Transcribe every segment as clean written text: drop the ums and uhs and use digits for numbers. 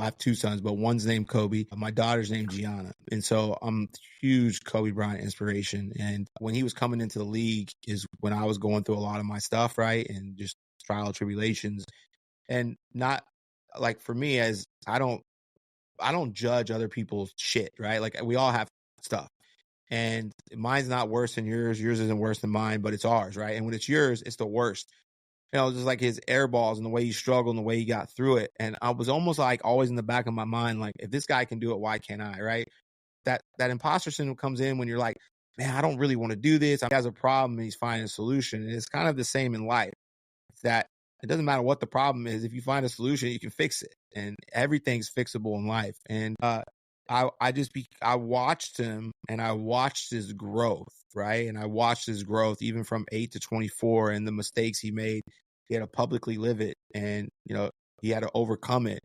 I have 2 sons, but one's named Kobe. My daughter's named Gianna. And so I'm a huge Kobe Bryant inspiration. And when he was coming into the league is when I was going through a lot of my stuff, right? And just trial tribulations. And not like for me, as I don't judge other people's shit, right? Like we all have stuff. And mine's not worse than yours. Yours isn't worse than mine, but it's ours, right? And when it's yours, it's the worst. Just like his air balls and the way he struggled and the way he got through it. And I was almost like always in the back of my mind, like, if this guy can do it, why can't I, right? That imposter syndrome comes in when you're like, man, I don't really want to do this. He has a problem and he's finding a solution. And it's kind of the same in life. It's that it doesn't matter what the problem is. If you find a solution, you can fix it. And everything's fixable in life. And I watched him and I watched his growth, right? And I watched his growth even from 8 to 24 and the mistakes he made. He had to publicly live it, and he had to overcome it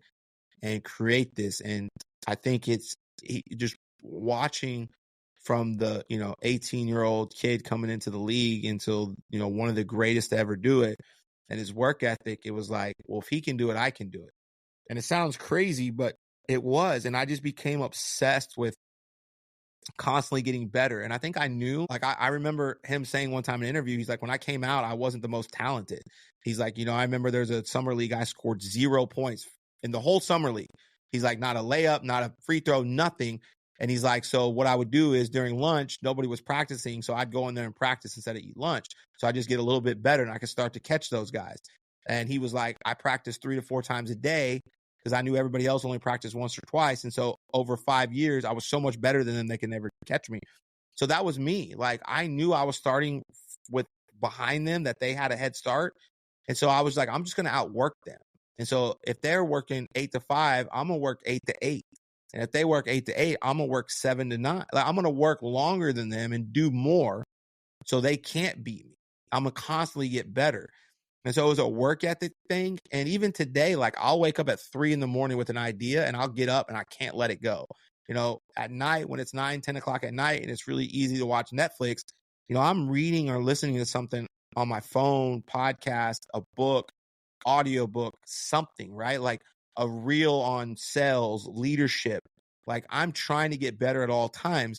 and create this. And I think it's just watching from the 18-year-old kid coming into the league until one of the greatest to ever do it, and his work ethic. It was like, well, if he can do it, I can do it. And it sounds crazy, but it was. And I just became obsessed with constantly getting better. And I think I knew, like, I remember him saying one time in an interview, he's like, when I came out, I wasn't the most talented. He's like, I remember there's a summer league, I scored 0 points in the whole summer league. He's like, not a layup, not a free throw, nothing. And he's like, so what I would do is during lunch, nobody was practicing. So I'd go in there and practice instead of eat lunch. So I just get a little bit better and I could start to catch those guys. And he was like, I practiced 3 to 4 times a day because I knew everybody else only practiced once or twice. And so over 5 years, I was so much better than them, they could never catch me. So that was me. Like, I knew I was starting with behind them, that they had a head start. And so I was like, I'm just going to outwork them. And so if they're working 8 to 5, I'm going to work 8 to 8. And if they work 8 to 8, I'm going to work 7 to 9. Like, I'm going to work longer than them and do more so they can't beat me. I'm going to constantly get better. And so it was a work ethic thing. And even today, like, I'll wake up at 3 in the morning with an idea and I'll get up and I can't let it go. At night when it's 9, 10 o'clock at night and it's really easy to watch Netflix, I'm reading or listening to something on my phone, podcast, a book, audiobook, something, right? Like a reel on sales, leadership. Like, I'm trying to get better at all times.